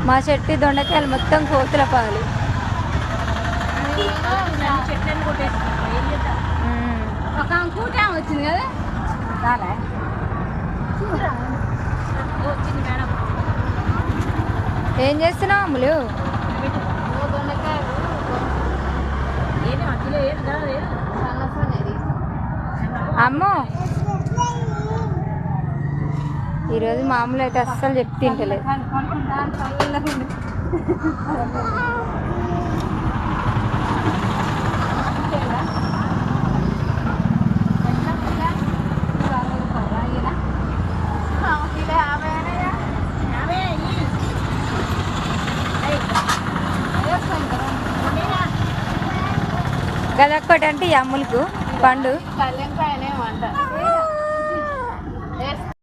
మా చెట్టు దొండకాయలు మొత్తం కోతుల పాలు. ఒక కూట వచ్చింది కదా. ఏం చేస్తున్నావు అమ్ములు? అమ్మో ఈరోజు మామూలు అయితే అస్సలు చెప్పి తింటలేదు. గదొక్కటి అంటే ఈ అమ్ములకు పండు కళ్యాణ్